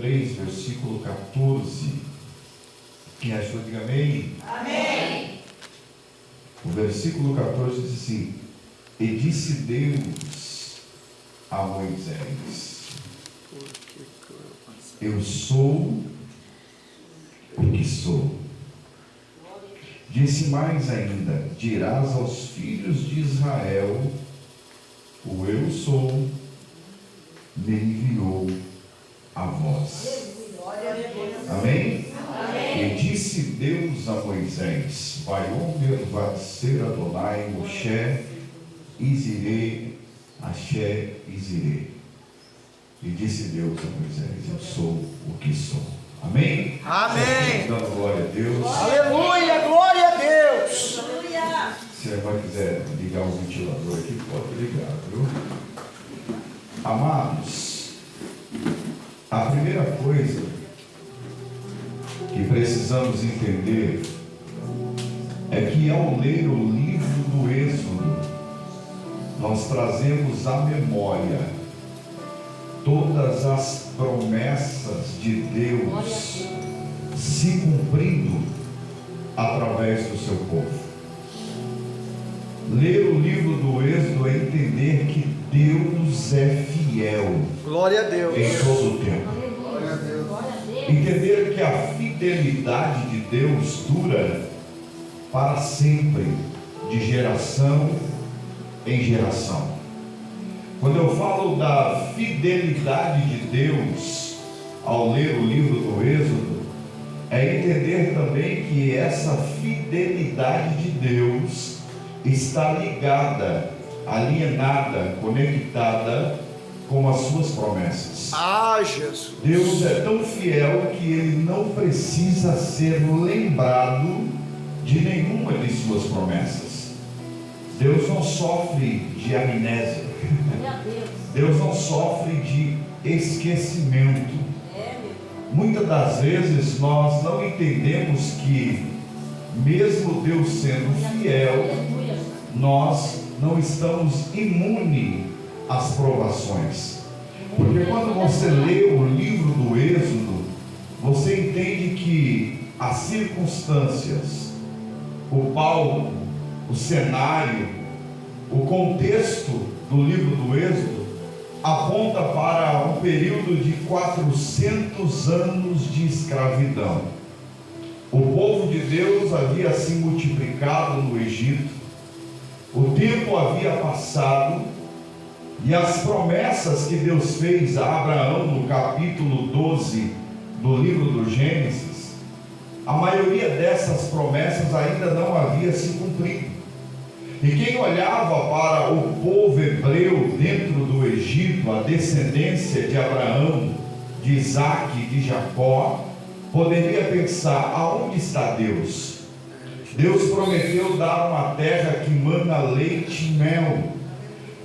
3, versículo 14. Quem achou, diga amém. Amém. O versículo 14 diz assim: e disse Deus a Moisés: eu sou o que sou. Disse mais ainda: dirás aos filhos de Israel: o eu sou me enviou a vós. Amém? E disse Deus a Moisés: Vaiomer Vatser Adonai Moshe Izirei Asher Izirei. E disse Deus a Moisés: eu sou o que sou. Amém? Amém. Dando glória a Deus. Aleluia, glória a Deus. Aleluia. Se a irmã quiser ligar o ventilador aqui, pode ligar, viu? Amados, a primeira coisa que precisamos entender é que ao ler o livro do Êxodo, nós trazemos à memória todas as promessas de Deus se cumprindo através do seu povo. Ler o livro do Êxodo é entender que Deus é fiel. Glória a Deus. Em todo o tempo. Glória a Deus. Entender que a fidelidade de Deus dura para sempre, de geração em geração. Quando eu falo da fidelidade de Deus ao ler o livro do Êxodo, é entender também que essa fidelidade de Deus está ligada, alienada, conectada com as suas promessas. Ah, Jesus. Deus é tão fiel que Ele não precisa ser lembrado de nenhuma de suas promessas. Deus não sofre de amnésia. Deus não sofre de esquecimento. Muitas das vezes nós não entendemos que, mesmo Deus sendo fiel, nós não estamos imunes às provações. Porque quando você lê o livro do Êxodo, você entende que as circunstâncias, o palco, o cenário, o contexto do livro do Êxodo aponta para um período de 400 anos de escravidão. O povo de Deus havia se multiplicado no Egito, o tempo havia passado, e as promessas que Deus fez a Abraão no capítulo 12 do livro do Gênesis, a maioria dessas promessas ainda não havia se cumprido. E quem olhava para o povo hebreu dentro do Egito, a descendência de Abraão, de Isaac e de Jacó, poderia pensar: aonde está Deus? Deus prometeu dar uma terra que mana leite e mel.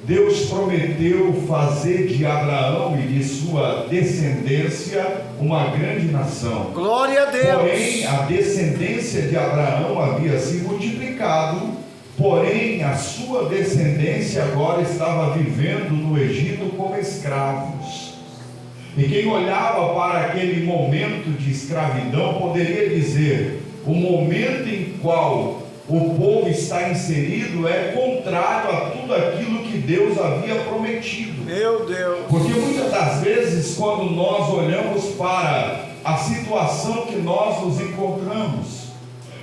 Deus prometeu fazer de Abraão e de sua descendência uma grande nação. Glória a Deus. Porém, a descendência de Abraão havia se multiplicado, porém a sua descendência agora estava vivendo no Egito como escravos. E quem olhava para aquele momento de escravidão poderia dizer: o momento em qual o povo está inserido é contrário a tudo aquilo que Deus havia prometido. Meu Deus. Porque muitas das vezes, quando nós olhamos para a situação que nós nos encontramos,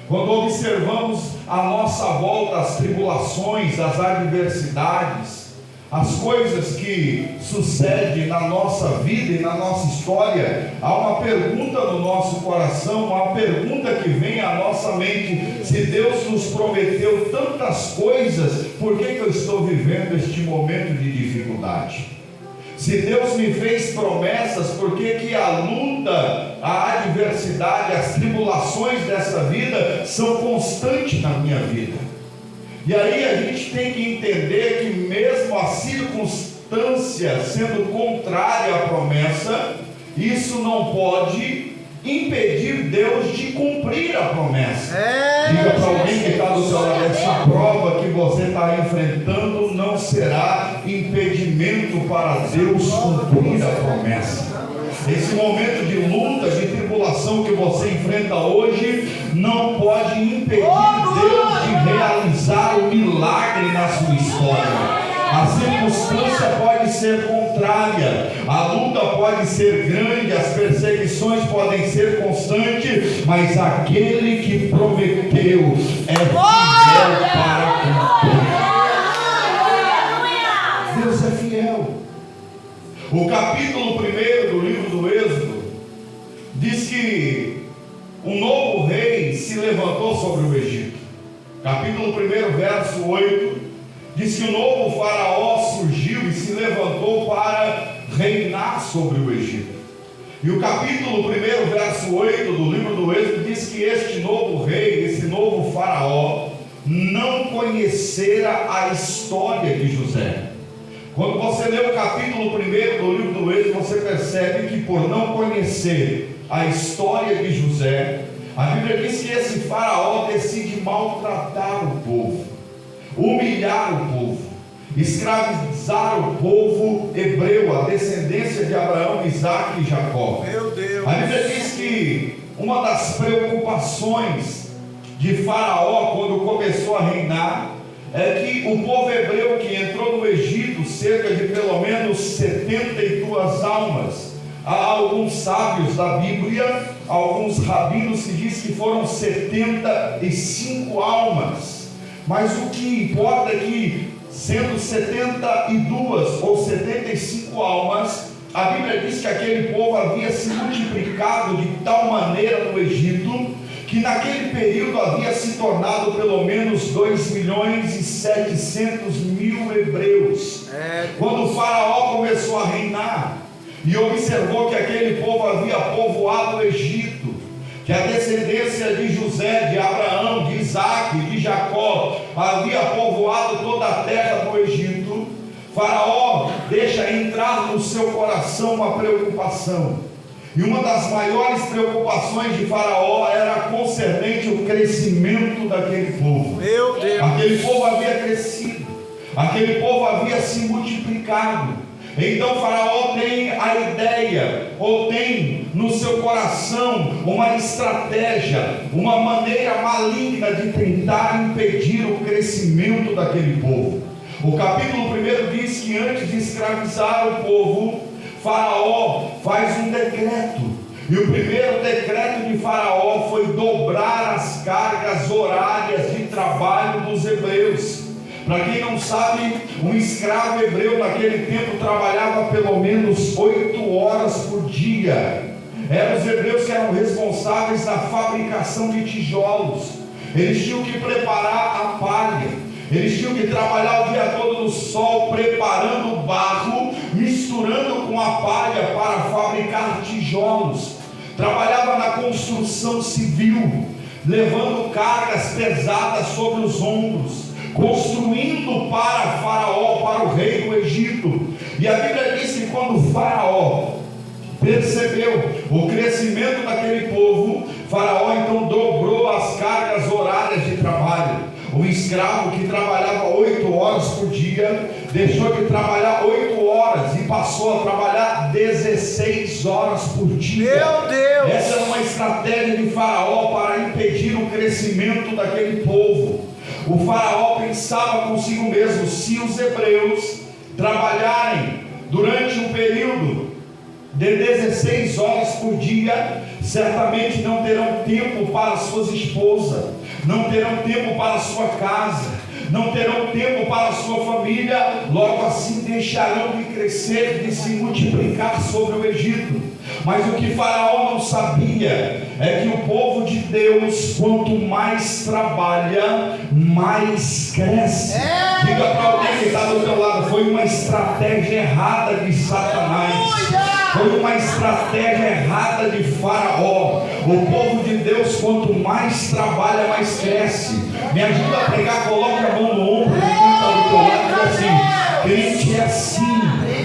quando observamos à nossa volta as tribulações, as adversidades, as coisas que sucedem na nossa vida e na nossa história, há uma pergunta no nosso coração, uma pergunta que vem à nossa mente: se Deus nos prometeu tantas coisas, por que eu estou vivendo este momento de dificuldade? Se Deus me fez promessas, por que a luta, a adversidade, as tribulações dessa vida são constantes na minha vida? E aí a gente tem que entender que mesmo a circunstância sendo contrária à promessa, isso não pode impedir Deus de cumprir a promessa. Diga para alguém que está do seu lado: essa prova que você está enfrentando não será impedimento para Deus cumprir a promessa. Esse momento de luta, de tribulação que você enfrenta hoje, não pode impedir Deus de realizar o milagre na sua história. A circunstância pode ser contrária, a luta pode ser grande, as perseguições podem ser constantes, mas aquele que prometeu é fiel para cumprir. Deus é fiel. O capítulo 1 do livro do Êxodo diz que um novo rei se levantou sobre o Egito. Capítulo 1, verso 8, diz que o novo faraó surgiu e se levantou para reinar sobre o Egito. E o capítulo 1, verso 8 do livro do Êxodo diz que este novo rei, esse novo faraó, não conhecera a história de José. Quando você lê o capítulo 1 do livro do Êxodo, você percebe que por não conhecer a história de José, a Bíblia diz que esse faraó decide maltratar o povo, humilhar o povo, escravizar o povo hebreu, a descendência de Abraão, Isaque e Jacó. Meu Deus. A Bíblia diz que uma das preocupações de Faraó quando começou a reinar é que o povo hebreu que entrou no Egito, cerca de pelo menos 72 almas. Há alguns sábios da Bíblia, alguns rabinos que dizem que foram 75 almas. Mas o que importa é que, sendo 72 ou 75 almas, a Bíblia diz que aquele povo havia se multiplicado de tal maneira no Egito, que naquele período havia se tornado pelo menos 2.700.000 hebreus. Quando o faraó começou a reinar e observou que aquele povo havia povoado o Egito, que a descendência de José, de Abraão, de Isaque, de Jacó havia povoado toda a terra do Egito, Faraó deixa entrar no seu coração uma preocupação. E uma das maiores preocupações de Faraó era concernente o crescimento daquele povo. Meu Deus. Aquele povo havia crescido, aquele povo havia se multiplicado. Então Faraó tem a ideia, ou tem no seu coração uma estratégia, uma maneira maligna de tentar impedir o crescimento daquele povo. O capítulo 1 diz que antes de escravizar o povo, Faraó faz um decreto. E o primeiro decreto de Faraó foi dobrar as cargas horárias de trabalho dos hebreus. Para quem não sabe, um escravo hebreu naquele tempo trabalhava pelo menos 8 horas por dia. Eram os hebreus que eram responsáveis na fabricação de tijolos. Eles tinham que preparar a palha, eles tinham que trabalhar o dia todo no sol, preparando o barro, misturando com a palha para fabricar tijolos. Trabalhava na construção civil, levando cargas pesadas sobre os ombros, construindo para Faraó, para o rei do Egito. E a Bíblia diz que quando Faraó percebeu o crescimento daquele povo, Faraó então dobrou as cargas horárias de trabalho. O escravo que trabalhava 8 horas por dia, deixou de trabalhar 8 horas e passou a trabalhar 16 horas por dia. Meu Deus! Essa era uma estratégia de Faraó para impedir o crescimento daquele povo. O Faraó pensava consigo mesmo: se os hebreus trabalharem durante um período de 16 horas por dia, certamente não terão tempo para suas esposas, não terão tempo para sua casa, não terão tempo para sua família, logo assim deixarão de crescer, de se multiplicar sobre o Egito. Mas o que Faraó não sabia é que o povo de Deus, quanto mais trabalha, mais cresce. Diga para alguém que está do teu lado: foi uma estratégia errada de Satanás, foi uma estratégia errada de Faraó. O povo de Deus, quanto mais trabalha, mais cresce. Me ajuda a pregar, coloque a mão no ombro de quem está do teu lado e diz assim: crente é assim,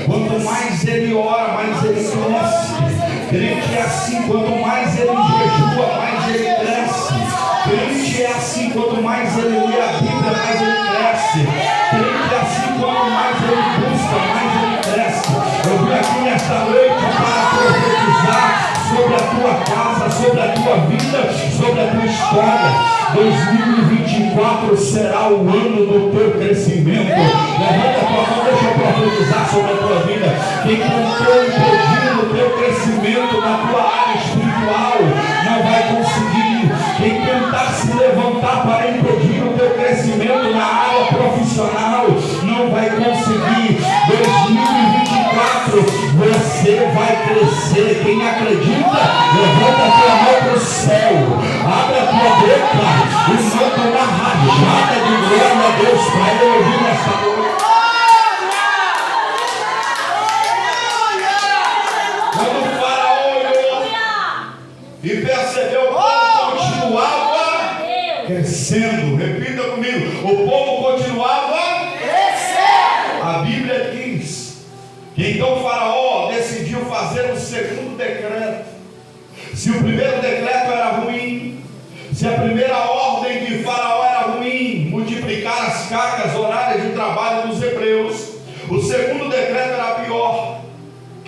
quanto mais ele ora, mais ele cresce. Crente é assim, quanto mais ele jejua, mais ele cresce. Crente é assim, quanto mais ele lê a Bíblia, mais ele cresce. Crente é assim, quanto mais ele busca, mais ele cresce. Eu vim aqui nesta noite para profetizar sobre a tua casa, sobre a tua vida, sobre a tua história. 2024 será o ano do teu crescimento. Levanta a tua mão, deixa eu profetizar sobre a tua vida. Quem tentou impedir o teu crescimento na tua área espiritual não vai conseguir. Quem tentar se levantar para impedir o teu crescimento na área profissional não vai conseguir. 2024 você vai crescer. Quem acredita, levanta a tua mão para o céu, abre a tua boca e manda uma rajada de glória a Deus para ele ouvir nesta noite. Quando o faraó olhou e percebeu que o povo continuava crescendo, repita comigo, o povo continuava crescendo. A Bíblia diz que então o faraó decidiu fazer um segundo decreto. Se o primeiro decreto era ruim, se a primeira ordem de faraó era ruim, multiplicar as cargas horárias de trabalho dos hebreus, o segundo decreto era pior,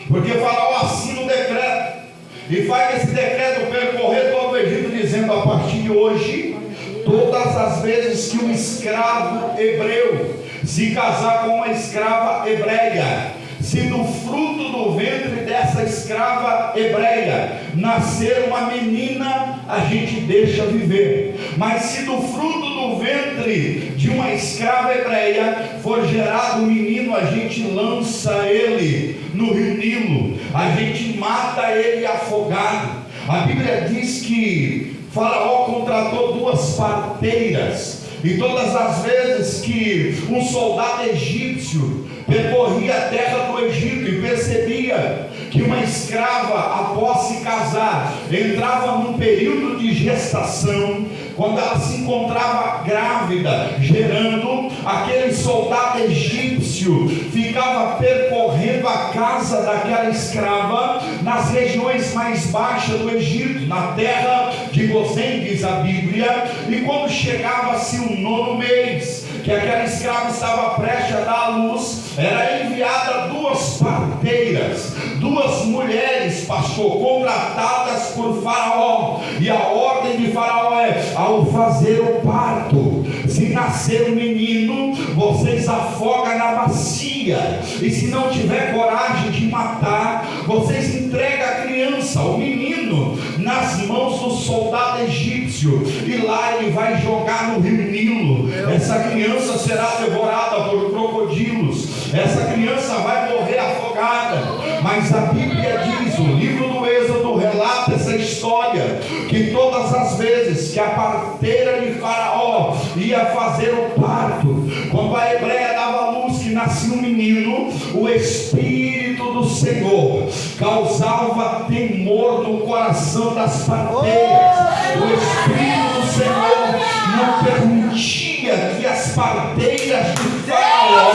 porque faraó assina um decreto e faz esse decreto percorrer todo o Egito, dizendo: a partir de hoje, todas as vezes que um escravo hebreu se casar com uma escrava hebreia, se do fruto do ventre dessa escrava hebreia nascer uma menina, a gente deixa viver. Mas se do fruto do ventre de uma escrava hebreia for gerado um menino, a gente lança ele no rio Nilo, a gente mata ele afogado. A Bíblia diz que Faraó contratou 2 parteiras, e todas as vezes que um soldado egípcio percorria a terra do Egito e percebia que uma escrava, após se casar, entrava num período de gestação, quando ela se encontrava grávida, gerando, aquele soldado egípcio ficava percorrendo a casa daquela escrava nas regiões mais baixas do Egito, na terra de Gozém, diz a Bíblia, e quando chegava-se o 9º mês, que aquela escrava estava prestes a dar à luz, era enviada 2 parteiras, 2 mulheres, pastor, contratadas por Faraó, e a ordem de Faraó é: ao fazer o parto, se nascer um menino, vocês afogam na bacia, e se não tiver coragem de matar, vocês entregam a criança, o menino, nas mãos do soldado egípcio, e lá ele vai jogar no rio Nilo. Essa criança será devorada por crocodilos, essa criança vai morrer afogada. Mas a Bíblia diz, o livro do Êxodo relata essa história, que todas as vezes que a parteira de Faraó ia fazer o parto, quando a hebreia dava luz que nascia um menino, o Espírito do Senhor causava temor no coração das parteiras. O Espírito do Senhor não permitia que as parteiras de Faraó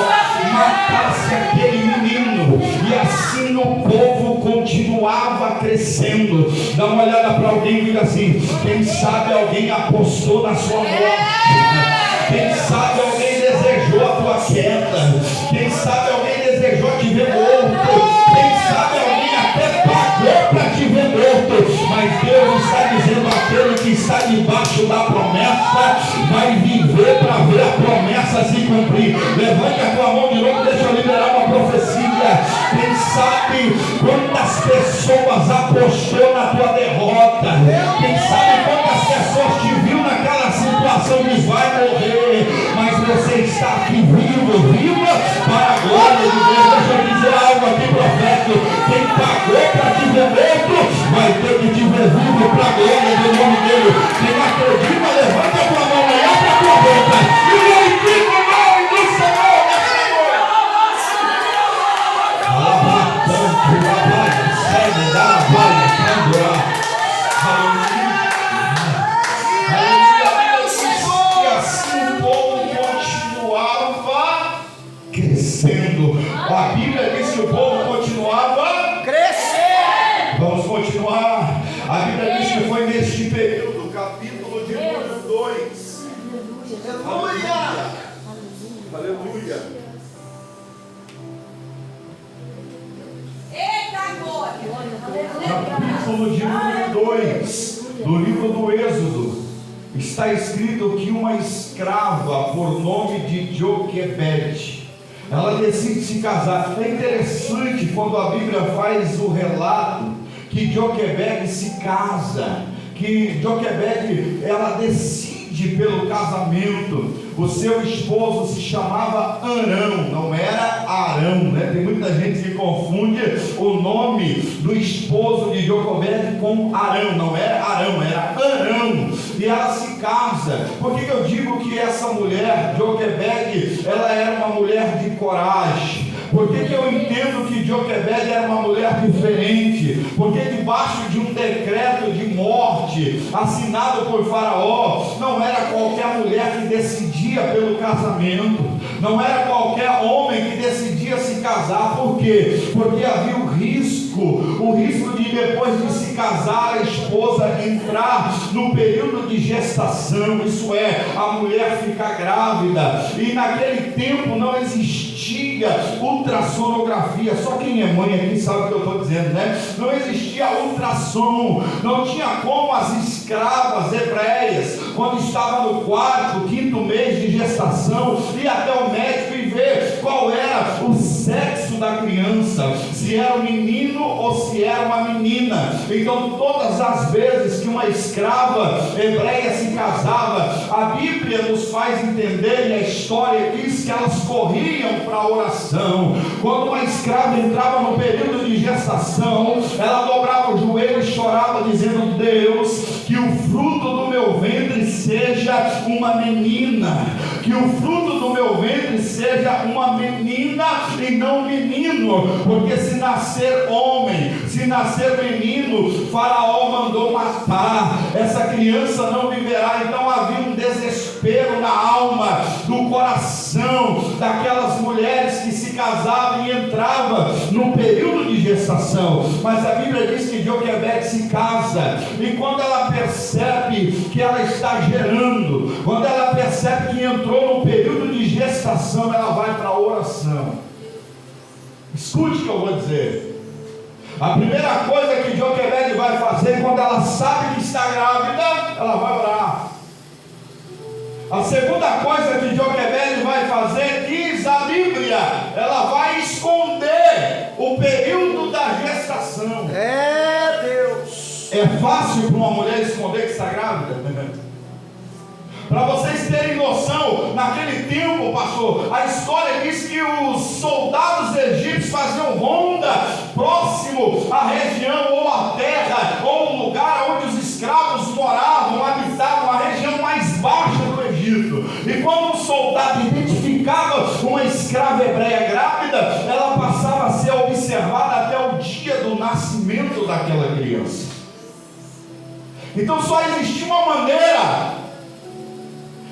matassem aquele menino, e assim o povo continuava crescendo. Dá uma olhada para alguém e diga assim: quem sabe alguém apostou na sua morte, quem sabe alguém desejou a tua queda, quem sabe alguém desejou te ver morto, quem sabe alguém até pagou para te ver morto, mas Deus está dizendo: aquele que está debaixo da promessa vai viver para ver a promessa se cumprir. Levante a tua mão de novo, deixa eu liberar uma profecia. Quem sabe quantas pessoas apostou na tua derrota, quem sabe quantas pessoas te viu naquela situação de vai morrer, mas você está aqui vivo, viva para a glória de Deus. Deixa eu dizer algo aqui, profeta: quem pagou para te ver morto vai ter que te ver vivo para a glória do nome dele. Quem acredita, levanta a tua mão e abre a tua boca e glorifica o nome do Senhor. E assim o povo continuava crescendo. A Bíblia diz que o povo continuava crescendo. Vamos continuar. A Bíblia diz que foi neste período, capítulo de número 2. Aleluia. Aleluia. capítulo de número 2 do livro do Êxodo, está escrito que uma escrava por nome de Joquebede, ela decide se casar. É interessante quando a Bíblia faz o relato que Joquebede se casa, que Joquebede, ela decide pelo casamento. O seu esposo se chamava Arão, não era Arão, né? Tem muita gente que confunde o nome do esposo de Joquebede com Arão, não era Arão, era Arão. E ela se casa. Por que eu digo que essa mulher, Joquebede, ela era uma mulher de coragem? Por que eu entendo que Joquebede era uma mulher diferente? Porque debaixo de um decreto de morte assinado por Faraó, não era qualquer mulher que decidia pelo casamento, não era qualquer homem que decidia se casar. Por quê? Porque havia o risco de depois de se casar a esposa entrar no período de gestação, isso é, a mulher ficar grávida, e naquele tempo não existia ultrassonografia. Só quem é mãe aqui sabe o que eu estou dizendo, né? Não existia ultrassom, não tinha como as escravas hebreias, quando estava no 4º, 5º mês de gestação, ir até o médico e ver qual era o sexo da criança, se era um menino ou se era uma menina. Então todas as vezes que uma escrava hebreia se casava, a Bíblia nos faz entender, e a história diz que elas corriam para a oração. Quando uma escrava entrava no período de gestação, ela dobrava o joelho e chorava, dizendo: Deus, que o fruto do meu ventre seja uma menina, que o fruto do meu ventre seja uma menina e não menino, porque se nascer homem, se nascer menino, Faraó mandou matar, essa criança não viverá. Então havia um desespero na alma, no coração daquelas mulheres que se casavam e entravam no período de gestação. Mas a Bíblia diz que Joquebede se casa, e quando ela percebe que ela está gerando, quando ela percebe que entrou no período de gestação, ela vai para a oração. Escute o que eu vou dizer. A primeira coisa que Joquebede vai fazer quando ela sabe que está grávida, ela vai orar. A segunda coisa que Joquebede vai fazer, diz a Bíblia, ela vai esconder o período da gestação. É Deus. É fácil para uma mulher esconder que está grávida? Para vocês terem noção, naquele tempo, pastor, a história diz que os soldados egípcios faziam ronda próximo à região, ou à terra, ou o lugar onde os escravos moravam, habitavam, a região mais baixa do Egito. E quando um soldado identificava uma escrava hebreia grávida, ela passava a ser observada até o dia do nascimento daquela criança. Então só existia uma maneira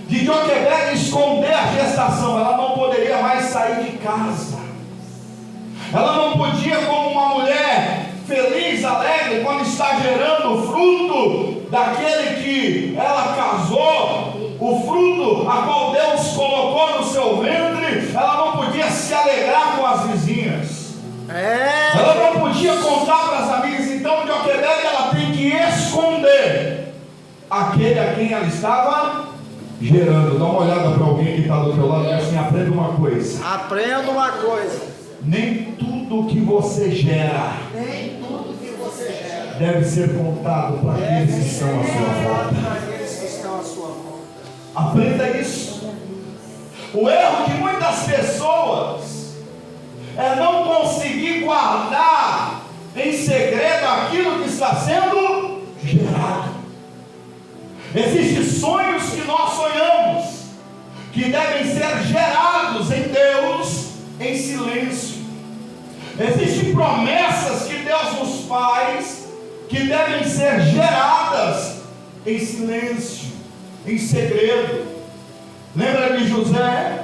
de Joquebede esconder a gestação. Ela não poderia mais sair de casa, ela não podia, como uma mulher feliz, alegre, quando está gerando o fruto daquele que ela casou, o fruto a qual Deus colocou no seu ventre, ela não podia se alegrar com as vizinhas, ela não podia contar para as amigas. Então Joquebede, ela tem que esconder aquele a quem ela estava gerando. Dá uma olhada para alguém que está do teu lado e diz assim: aprenda uma coisa. Aprenda uma coisa. Nem tudo que você gera deve ser contado para aqueles que estão à sua volta. Aprenda isso. O erro de muitas pessoas é não conseguir guardar em segredo aquilo que está sendo gerado. Existem sonhos que nós sonhamos, que devem ser gerados em Deus em silêncio. Existem promessas que Deus nos faz, que devem ser geradas em silêncio, em segredo. Lembra de José?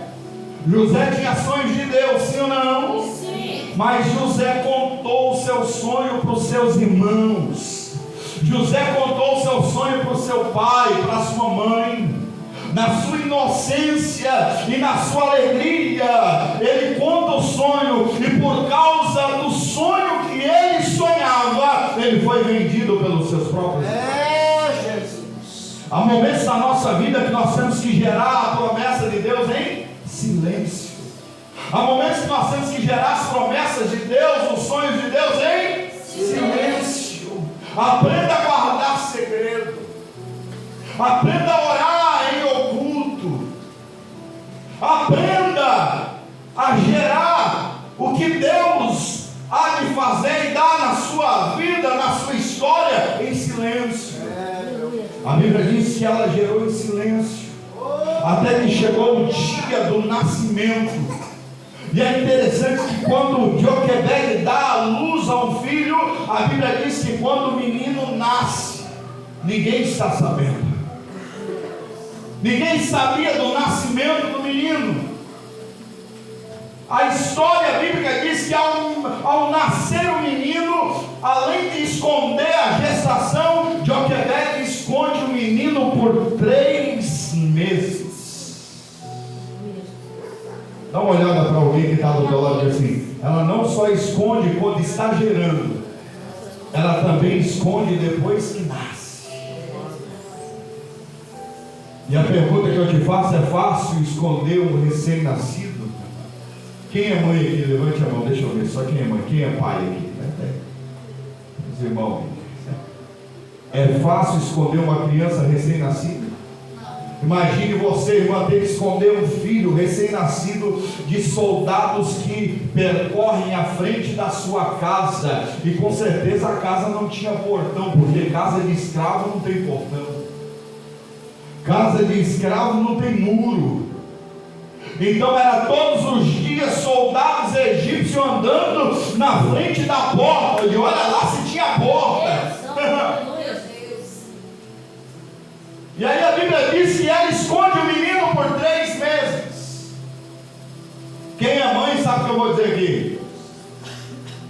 José tinha sonhos de Deus, sim ou não? Sim. Mas José contou o seu sonho para os seus irmãos. José contou o seu sonho para o seu pai, para a sua mãe. Na sua inocência e na sua alegria, ele conta o sonho, e por causa do sonho que ele sonhava, ele ele foi vendido pelos seus próprios. Jesus. Há momentos na nossa vida que nós temos que gerar a promessa de Deus em silêncio. Há momentos que nós temos que gerar as promessas de Deus, os sonhos de Deus em silêncio. Aprenda a guardar segredo. Aprenda a orar em oculto. Aprenda a gerar o que Deus há de fazer e dar na sua vida, na sua história, em silêncio. A Bíblia diz que ela gerou em silêncio, até que chegou o dia do nascimento. E é interessante que quando Joquebed dá a luz a um filho, a Bíblia diz que quando o menino nasce, ninguém está sabendo. Ninguém sabia do nascimento do menino. A história bíblica diz que ao nascer o menino, além de esconder a gestação, Joquebed esconde o menino por 3 meses. Dá uma olhada para alguém que está do teu lado e diz assim: ela não só esconde quando está gerando, ela também esconde depois que nasce. E a pergunta que eu te faço: é fácil esconder um recém-nascido? Quem é mãe aqui? Levante a mão, deixa eu ver só quem é mãe. Quem é pai aqui? Os irmãos. É fácil esconder uma criança recém-nascida? Imagine você, irmã, ter que esconder um filho recém-nascido de soldados que percorrem a frente da sua casa. E com certeza a casa não tinha portão, porque casa de escravo não tem portão. Casa de escravo não tem muro. Então era todos os dias soldados egípcios andando na frente da porta. E olha lá se tinha porta. E aí a Bíblia diz que ela esconde o menino por 3 meses. Quem é mãe sabe o que eu vou dizer aqui.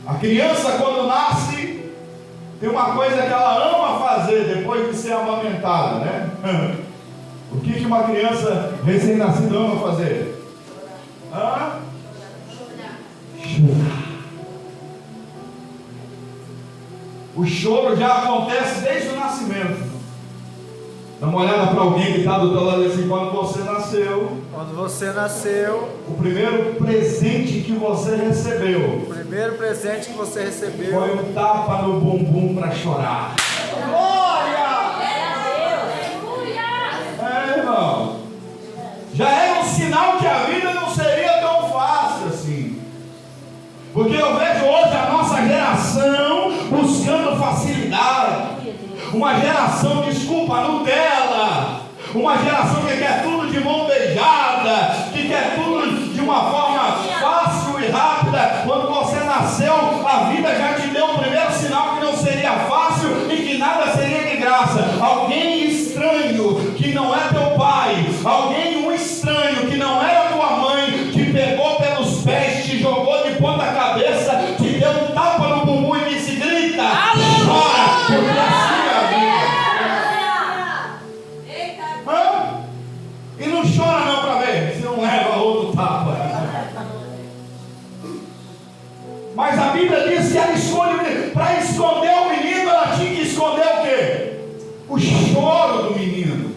A criança, quando nasce, tem uma coisa que ela ama fazer depois de ser amamentada, né? O que uma criança recém-nascida ama fazer? Chorar. O choro já acontece desde o nascimento. Dá uma olhada para alguém que está do teu lado assim: quando você nasceu. Quando você nasceu, O primeiro presente que você recebeu. o primeiro presente que você recebeu Foi um tapa no bumbum para chorar. É, irmão. Já era um sinal que a vida não seria tão fácil assim. Porque eu vejo hoje a nossa geração buscando facilidade. Uma geração, desculpa, Nutella. Uma geração que quer tudo de mão beijada, que quer tudo de uma forma fácil e rápida. Quando você nasceu, a vida já te deu o primeiro sinal que não seria fácil e que nada seria de graça. Alguém estranho que não é teu pai, um estranho que não era tua mãe, te pegou pelos pés, te jogou de ponta cabeça, te deu um tapa no bumbum e disse: grita, chora, porque assim é a vida. E não chora não para ver se não leva outro tapa. Mas a Bíblia diz que ela esconde, para esconder o menino, ela tinha que esconder o quê? O choro do menino.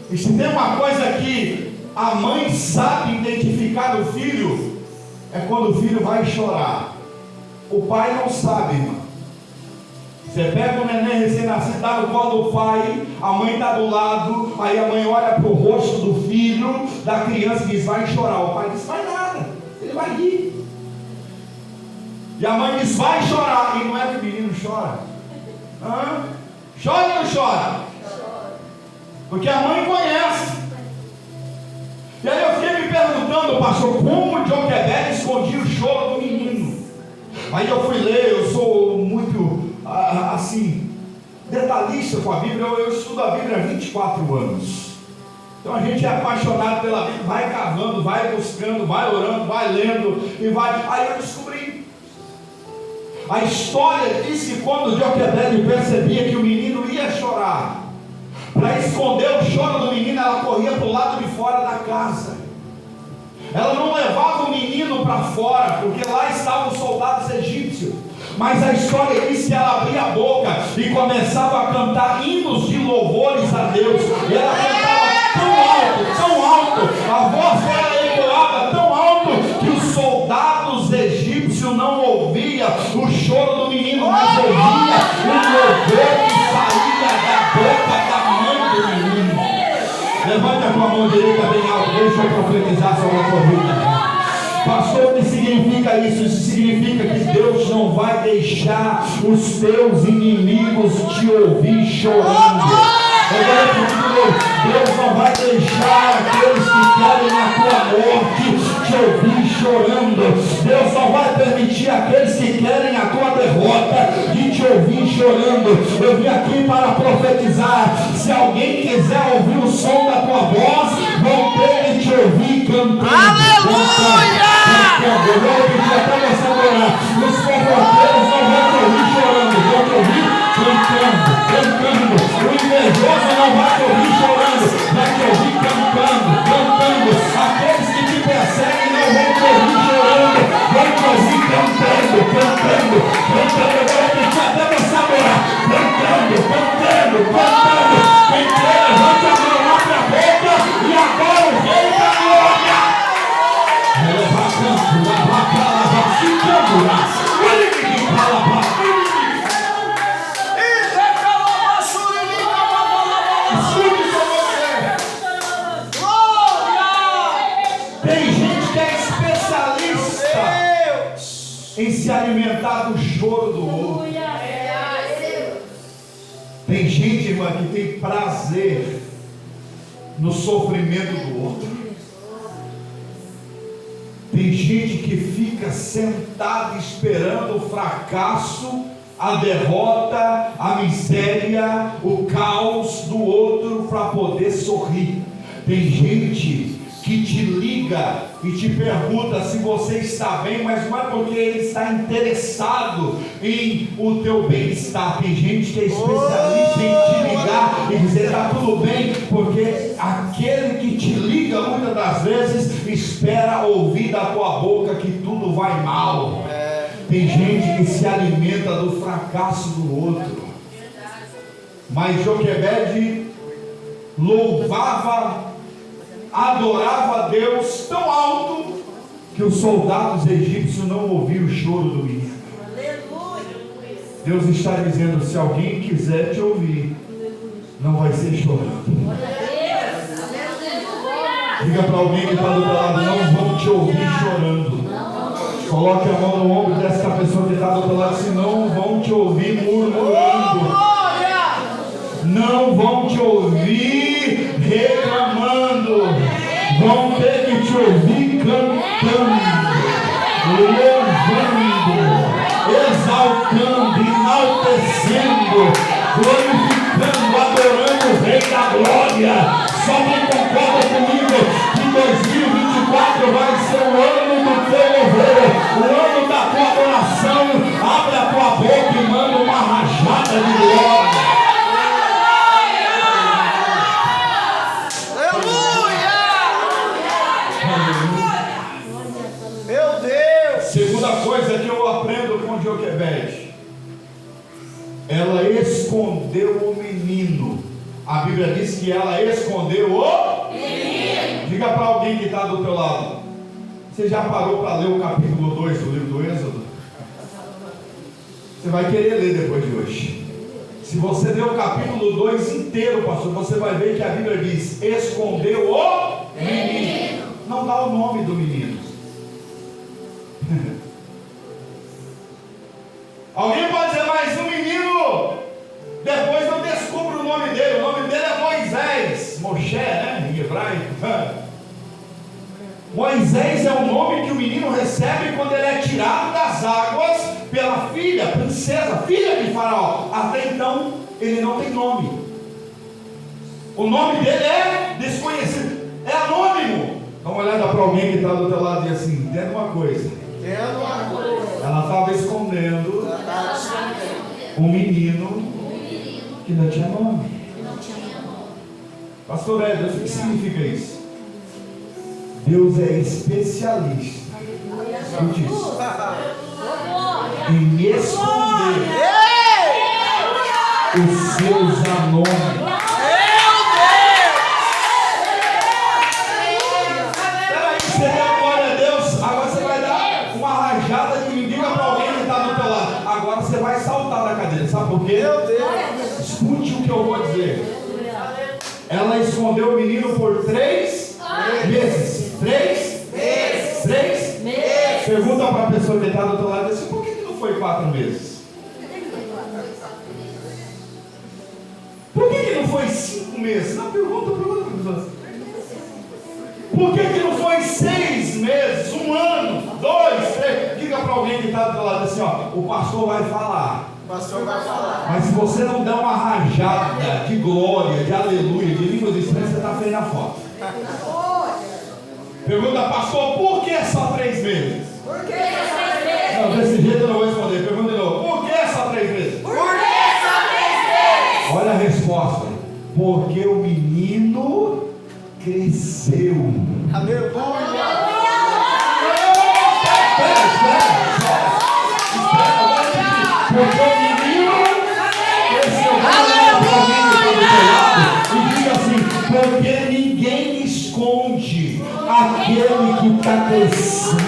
E se tem uma coisa que a mãe sabe identificar no filho, é quando o filho vai chorar. O pai não sabe, irmão. Você pega o neném recém-nascido, dá no colo do pai, a mãe está do lado, aí a mãe olha para o rosto do filho, da criança e diz: vai chorar. O pai diz: vai nada, ele vai rir. E a mãe diz: vai chorar. E não é que o menino chora. Chora ou não chora? Porque a mãe conhece. E aí eu fiquei me perguntando, pastor, como Joquebed escondia o choro do menino. Aí eu fui ler, eu sou muito assim, detalhista com a Bíblia. Eu estudo a Bíblia há 24 anos. Então a gente é apaixonado pela Bíblia, vai cavando, vai buscando, vai orando, vai lendo e vai. Aí eu descobri. A história diz que quando Joquebed percebia que o menino ia chorar, para esconder o choro do menino, ela corria para o lado de fora da casa. Ela não levava o menino para fora, porque lá estavam os soldados egípcios. Mas a história diz que ela abria a boca e começava a cantar hinos de louvores a Deus. E ela cantava tão alto, a voz dela ecoava tão alto que os soldados egípcios não ouviam o choro do menino, mas ouvia o louvor que saía da boca da mãe do menino. Levanta a tua mão direita bem alto, deixa eu profetizar sobre a tua vida. Pastor, o que significa isso? Isso significa que Deus não vai deixar os teus inimigos te ouvir chorando. Deus não vai deixar aqueles que querem a tua morte te ouvir chorando. Deus não vai permitir aqueles que querem a tua derrota de te ouvir chorando. Eu vim aqui para profetizar. Se alguém quiser ouvir o som da tua voz, vão ter que te ouvir cantando. Aleluia! Eu vou pedir até você adorar. Os fofoqueiros não vão te ouvir chorando, vão te ouvir cantando. O invejoso não vai te ouvir chorando, vai te ouvir cantando. Aqueles que te perseguem não vão te ouvir chorando, vão te ouvir cantando. Eu vou pedir até você adorar. Cantando. Quem quer, levante a mão lá para a boca e agora o rei da glória. Tem gente que é especialista em se alimentar do choro do outro. Tem gente, irmã, que tem prazer no sofrimento do outro. Tem gente que fica sentado esperando o fracasso, a derrota, a miséria, o caos do outro para poder sorrir. Tem gente que te liga e te pergunta se você está bem, mas não é porque ele está interessado em o teu bem-estar. Tem gente que é especialista em te ligar e dizer está tudo bem, porque aquele que te liga muitas das vezes espera ouvir da tua boca que tudo vai mal. Tem gente que se alimenta do fracasso do outro. Mas Joquebede louvava, adorava a Deus tão alto que os soldados egípcios não ouviam o choro do menino. Deus está dizendo: se alguém quiser te ouvir, não vai ser chorando. Diga para alguém que está do teu lado: não vão te ouvir chorando. Coloque a mão no ombro dessa pessoa que está do teu lado: se não vão te ouvir murmurando, não vão te ouvir reclamando, vão ter que te ouvir cantando, louvando, exaltando, enaltecendo, glorificando, adorando o Rei da Glória. Só quem concorda comigo que 2024 vai ser o ano do teu louvor, o ano da tua adoração. Abre a tua boca e manda uma rajada de glória. Meu Deus! Segunda coisa que eu aprendo com Joquebede: ela escondeu o menino. A Bíblia diz que ela escondeu o menino. Diga para alguém que está do teu lado: você já parou para ler o capítulo 2 do livro do Êxodo? Você vai querer ler depois de hoje. Se você ler o capítulo 2 inteiro, pastor, você vai ver que a Bíblia diz: escondeu o menino. Não dá o nome do menino. Alguém pode dizer: mas o menino, depois eu descubro o nome dele. O nome dele é Moisés. Moshe, né? Em hebraico. Moisés é o nome que o menino recebe quando ele é tirado das águas pela filha, princesa, filha de Faraó. Até então, ele não tem nome. O nome dele é desconhecido, é anônimo. Dá uma olhada para alguém que está do teu lado e diz assim: entenda uma coisa. Ela estava escondendo um menino que não tinha nome. Pastor Edson, o que significa isso? Deus é especialista. Escute isso. em esconder os seus anões. Peraí, você deu glória a Deus. Agora você vai dar uma rajada de diga para alguém que está do teu lado. Agora você vai saltar da cadeira. Sabe por quê? Escute o que eu vou dizer. Ela escondeu o menino por 3 meses. 3 meses. 3 meses. Pergunta para a pessoa que está do teu lado assim, por que não foi 4 meses? Por que não foi 5 meses? Não, pergunta para a pessoa. Por que não foi 6 meses, 1 ano, 2, 3? Diga para alguém que está do teu lado assim, ó, o pastor vai falar. Mas se você não der uma rajada de glória, de aleluia, de línguas estranhas, você está feio na foto. Pergunta, pastor, por que só 3 meses? Por que só 3 meses? Não, desse jeito eu não vou responder. Pergunta de novo, por que só 3 meses? Por que só 3 meses? Olha a resposta. Porque o menino cresceu. Aleluia. Porque o menino cresceu. E diga assim, porque ninguém esconde aquele que está crescendo.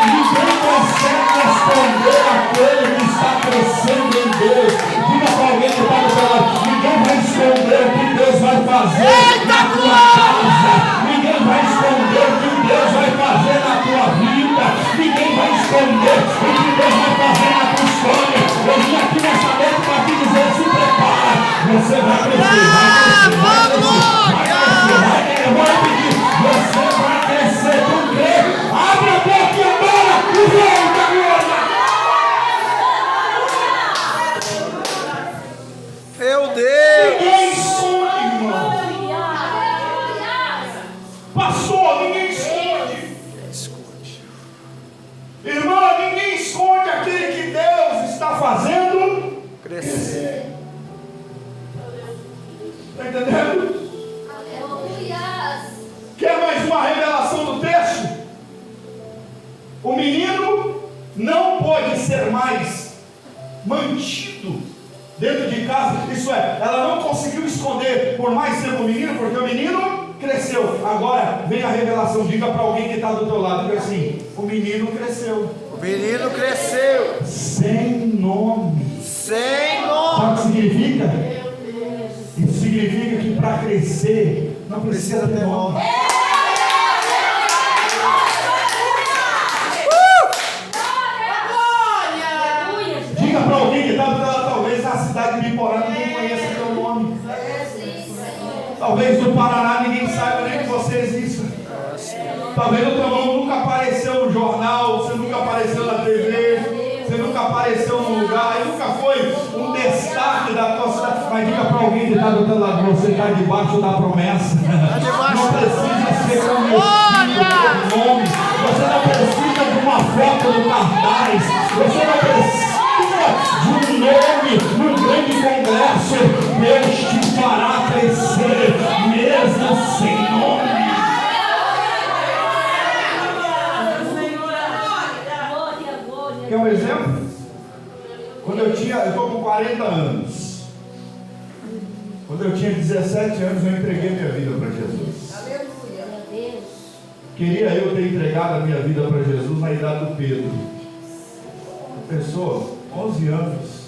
Ninguém consegue esconder aquele que está crescendo em Deus. Diga para alguém que está do lado, ninguém vai esconder o que Deus vai fazer na tua casa. Ninguém vai esconder o que Deus vai fazer na tua vida. Ninguém vai esconder o que Deus vai fazer na tua história. Eu vim aqui nessa noite para te dizer, se prepara. Você vai crescer, vai crescer. Eu vou repetir, você vai crescer com Deus. Abre a boca e adora o rei da glória. Meu Deus. Ninguém esconde, irmão. Pastor, ninguém esconde. Irmã, ninguém esconde aquele que Deus está fazendo Crescer. Está entendendo? Quer mais uma revelação do texto? O menino não pode ser mais mantido dentro de casa. Isso é, ela não conseguiu esconder por mais tempo o menino, porque o menino cresceu. Agora vem a revelação. Diga para alguém que está do teu lado, diga assim, o menino cresceu. O menino cresceu. Sem nome. Sem Sabe nome. o que significa? Isso significa que para crescer não precisa ter nome. Diga para alguém que está do teu lado, talvez a cidade de Biporã ninguém conheça teu nome. Talvez no Paraná ninguém saiba nem que você existe. Talvez o teu nome nunca apareceu no jornal, você nunca apareceu na TV, você nunca apareceu num lugar, e nunca foi um destaque da tua cidade. Mas diga para alguém que está do teu lado, você está debaixo da promessa. Não precisa ser conhecido pelo nome, você não precisa de uma foto no cartaz, você não precisa de um nome num grande congresso. Deus te fará crescer mesmo sem nome. Quer um exemplo? Quando eu estou com 40 anos. Quando eu tinha 17 anos, eu entreguei minha vida para Jesus. Queria eu ter entregado a minha vida para Jesus na idade do Pedro. Pessoa, 11 anos.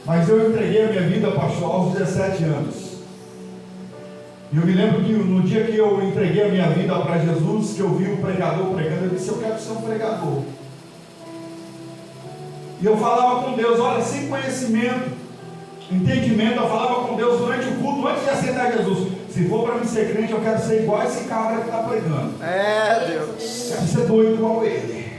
Mas eu entreguei a minha vida, pastor, aos 17 anos. E eu me lembro que no dia que eu entreguei a minha vida para Jesus, que eu vi um pregador pregando, eu disse, eu quero ser um pregador. E eu falava com Deus, olha, sem conhecimento, entendimento, eu falava com Deus durante o culto, antes de aceitar Jesus. Se for para mim ser crente, eu quero ser igual a esse cara que está pregando. É, Deus. Quero ser doido igual ele.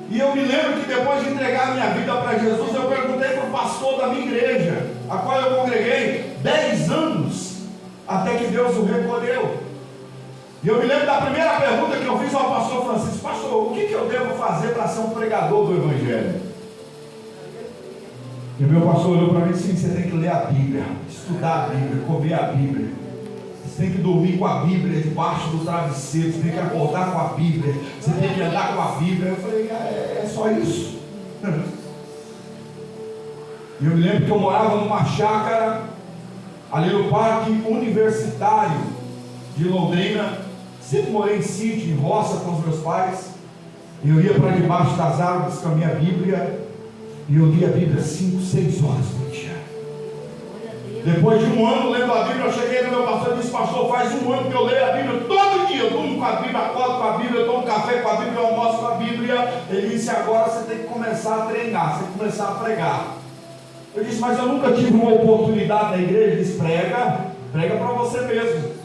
E eu me lembro que depois de entregar a minha vida para Jesus, eu perguntei para o pastor da minha igreja, a qual eu congreguei 10 anos, até que Deus o recolheu. E eu me lembro da primeira pergunta que eu fiz ao pastor Francisco: pastor, o que eu devo fazer para ser um pregador do Evangelho? E o meu pastor olhou para mim e disse: você tem que ler a Bíblia, estudar a Bíblia, comer a Bíblia. Você tem que dormir com a Bíblia debaixo do travesseiro, você tem que acordar com a Bíblia, você tem que andar com a Bíblia. Eu falei, é só isso. E eu me lembro que eu morava numa chácara ali no Parque Universitário de Londrina. Sempre morei em sítio, em roça com os meus pais. E eu ia para debaixo das árvores com a minha Bíblia. E eu lia a Bíblia 5, 6 horas por dia. Depois de um ano lendo a Bíblia, eu cheguei no meu pastor e disse: pastor, faz um ano que eu leio a Bíblia todo dia. Eu durmo com a Bíblia, acordo com a Bíblia, eu tomo café com a Bíblia, eu almoço com a Bíblia. Ele disse: agora você tem que começar a treinar, você tem que começar a pregar. Eu disse: mas eu nunca tive uma oportunidade na igreja. Ele disse: prega para você mesmo.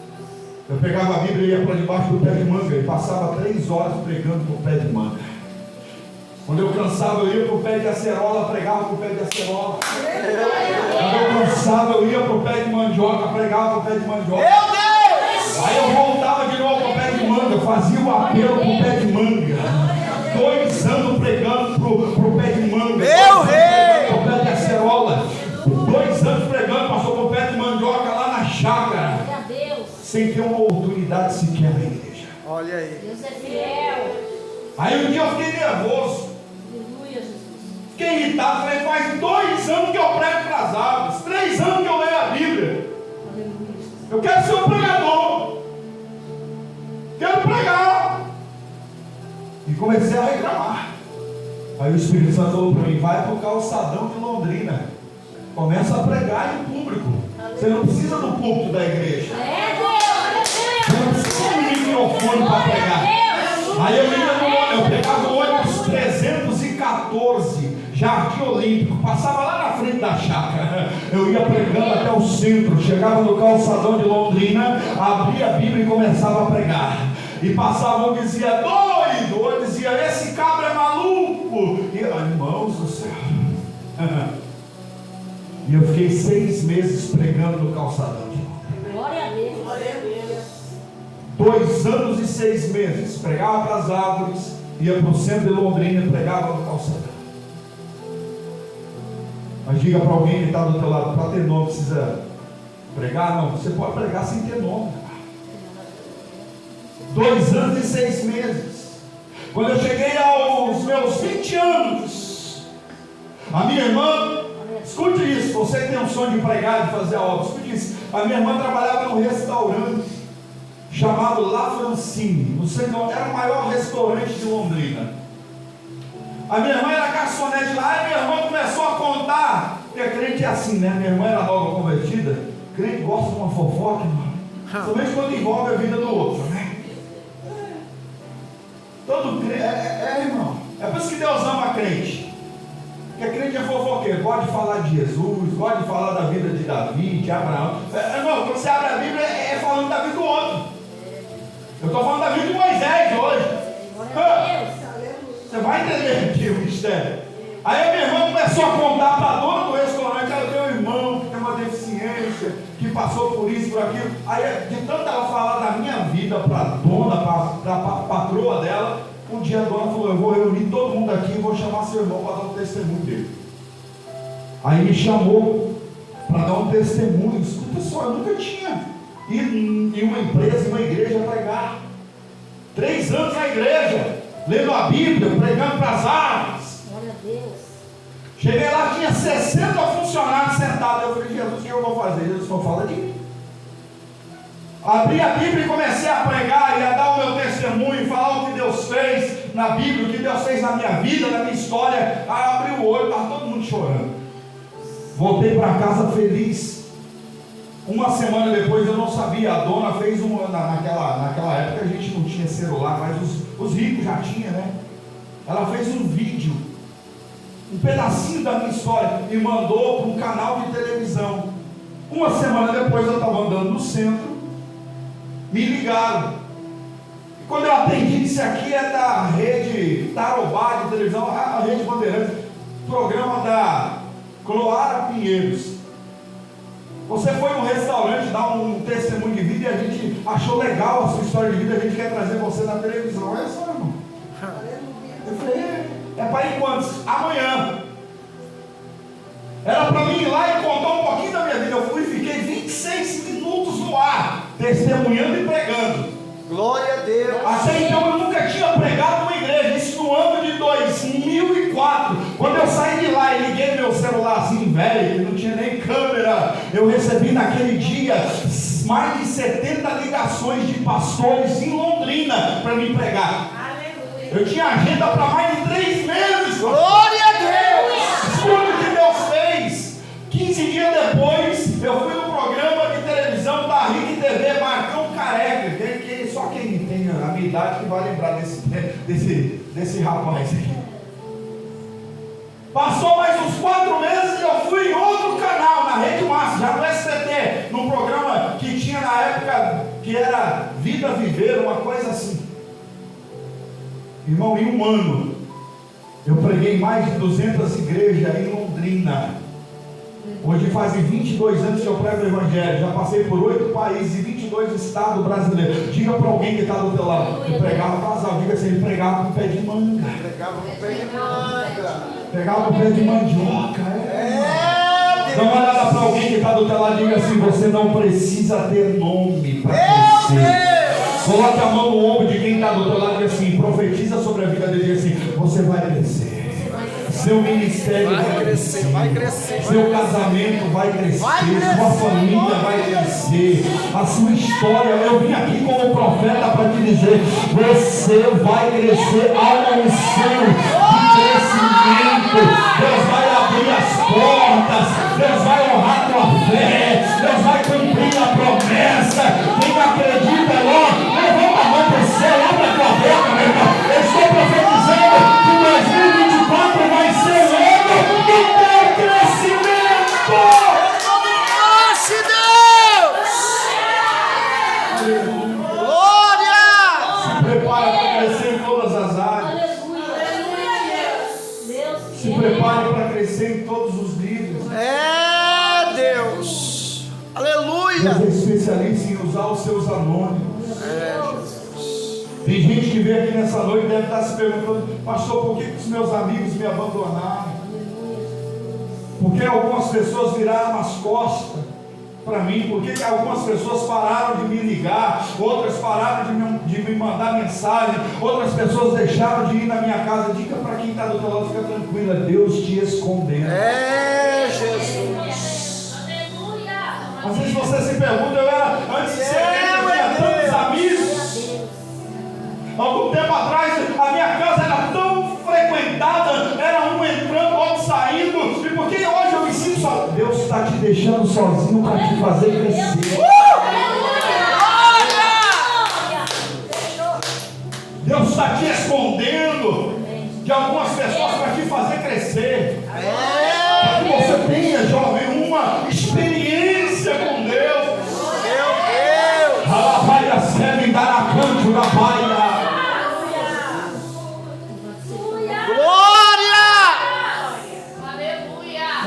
Eu pegava a Bíblia e ia para debaixo do pé de manga, e passava 3 horas pregando para o pé de manga. Quando eu cansava, eu ia para o pé de acerola, pregava para o pé de acerola. Quando eu cansava, eu ia para o pé de mandioca, pregava para o pé de mandioca. Meu Deus! Aí eu voltava de novo para o pé de manga, fazia o apelo para o pé de manga. 2 anos pregando para o pé de manga. Meu rei! Para o pé de acerola. 2 anos pregando, passou para o pé de mandioca lá na chácara. Sem ter uma oportunidade sequer na igreja. Olha aí. Deus é fiel. Aí um dia eu fiquei nervoso. Aleluia, Jesus. Fiquei irritado. Falei: faz 2 anos que eu prego para as árvores, 3 anos que eu leio a Bíblia. Aleluia, Jesus. Eu quero ser um pregador. Quero pregar. E comecei a reclamar. Aí o Espírito Santo falou para mim: vai para o calçadão de Londrina. Começa a pregar em público. Você não precisa do púlpito da igreja. É Deus. Você não precisa de microfone para pregar. Aí eu ia no ônibus, eu pegava o ônibus 314, Jardim Olímpico, passava lá na frente da chácara. Eu ia pregando até o centro, chegava no calçadão de Londrina, abria a Bíblia e começava a pregar. E passava, um dizia: doido, outro dizia: esse cabra é maluco. E irmãos do céu. E eu fiquei 6 meses pregando no calçadão de Londrina. Glória a Deus. Glória a Deus. 2 anos e 6 meses, pregava para as árvores, ia para o centro de Londrina e pregava no calçadão. Mas diga para alguém que está do teu lado: para ter nome precisa pregar? Não, você pode pregar sem ter nome. 2 anos e 6 meses. Quando eu cheguei aos meus 20 anos, a minha irmã, escute isso, você que tem um sonho de pregar, de fazer a obra, escute isso. A minha irmã trabalhava num restaurante chamado La Francine, não sei não, era o maior restaurante de Londrina. A minha irmã era garçonete lá, e minha irmã começou a contar, porque a crente é assim, né? Minha irmã era nova convertida, crente gosta de uma fofoca, irmão, somente quando envolve a vida do outro, né? Todo crente, irmão, é por isso que Deus ama a crente, porque a crente é fofoqueiro, gosta de falar de Jesus, gosta de falar da vida de Davi, de Abraão. Irmão, quando você abre a Bíblia, é falando da vida do outro. Eu estou falando da vida de Moisés hoje. Você vai entender aqui o mistério. Aí a minha irmã começou a contar para a dona do restaurante: ela tem um irmão que tem uma deficiência, que passou por isso, por aquilo. Aí, de tanto ela falar da minha vida para a dona, para a patroa dela, um dia a dona falou: eu vou reunir todo mundo aqui e vou chamar seu irmão para dar um testemunho dele. Aí me chamou para dar um testemunho. Escuta só, eu nunca tinha ido em uma empresa, em uma igreja pregar. 3 anos na igreja, lendo a Bíblia, pregando para as árvores. Glória a Deus. Cheguei lá, tinha 60 funcionários sentados. Eu falei: Jesus, o que eu vou fazer? Jesus falou: fala de mim. Abri a Bíblia e comecei a pregar e a dar o meu testemunho, falar o que Deus fez na Bíblia, o que Deus fez na minha vida, na minha história. Aí abri o olho, estava todo mundo chorando. Voltei para casa feliz. Uma semana depois, eu não sabia, a dona fez naquela época a gente não tinha celular, mas os ricos já tinham, né? Ela fez um vídeo, um pedacinho da minha história, e mandou para um canal de televisão. Uma semana depois, eu estava andando no centro, me ligaram. E quando eu atendi, disse: aqui é da rede Tarobá de televisão, a rede Bandeirantes, programa da Cloara Pinheiros. Você foi num restaurante dar um testemunho de vida e a gente achou legal a sua história de vida, a gente quer trazer você na televisão. Olha só, irmão. Eu falei: é para ir quantos? Amanhã. Era para mim ir lá e contar um pouquinho da minha vida. Eu fui e fiquei 26 minutos no ar, testemunhando e pregando. Glória a Deus. Até então eu nunca tinha pregado numa igreja. Isso no ano de 2004. Quando eu saí de lá e liguei meu celularzinho velho, que não tinha nem câmera, eu recebi naquele dia mais de 70 ligações de pastores em Londrina para me pregar. Aleluia. Eu tinha agenda para mais de 3 meses. Glória a Deus. Escuta o que Deus fez. 15 dias depois, eu fui no programa de televisão da RIC TV, Marcão Careca. Só quem tem a minha idade que vai lembrar desse rapaz aqui. Passou mais uns 4 meses e eu fui em outro canal, na Rede Massa, já no STT, num programa que tinha na época, que era Vida Viver, uma coisa assim. Irmão, em um ano, eu preguei mais de 200 igrejas em Londrina. Hoje fazem 22 anos que eu prego o Evangelho. Já passei por 8 países e 22 estados brasileiros. Diga para alguém que está do teu lado. Eu pregava casal, diga assim, ele pregava com pé de manga. Pregava com pé de manga. Pegava com pé de mandioca. É, Dá uma olhada para alguém que está do teu lado e diga assim, você não precisa ter nome para crescer. Coloque a mão no ombro de quem está do teu lado e diga assim, profetiza sobre a vida dele e diga assim, você vai crescer. Seu ministério vai crescer, vai crescer. Seu casamento vai crescer, Vai crescer. sua família vai crescer, a sua história. Eu vim aqui como profeta para te dizer: você vai crescer ao unção de crescimento. Deus vai abrir as portas, Deus vai honrar tua fé, Deus vai cumprir a promessa. Quem acredita, logo, levanta a mão para o céu, abre a tua boca, meu irmão. Eu estou profetizando que 2024 vai ser o ano do teu crescimento. Nossa, Deus! Glória! Se prepare para crescer em todas as áreas. Se prepare para crescer em todos os níveis. É, Deus! Aleluia! Deus é especialista em usar os seus anônimos. Tem gente que veio aqui nessa noite e deve estar se perguntando: pastor, por que os meus amigos me abandonaram? Porque algumas pessoas viraram as costas para mim? Por que algumas pessoas pararam de me ligar? Outras pararam de me mandar mensagem? Outras pessoas deixaram de ir na minha casa? Diga para quem está do teu lado, fica tranquila, Deus te escondendo. É, Jesus! Às vezes você se pergunta: eu era, antes de ser crente, eu tinha tantos amigos. Algum tempo atrás, a minha casa era tão frequentada, era um entrando, outro saindo, e porque hoje eu me sinto só. Deus está te deixando sozinho para te fazer crescer. Deus está te escondendo de algumas pessoas para te fazer crescer. Para que você tenha, jovem, uma experiência com Deus. Meu Deus! Alabaia, serve, dará canto na baia.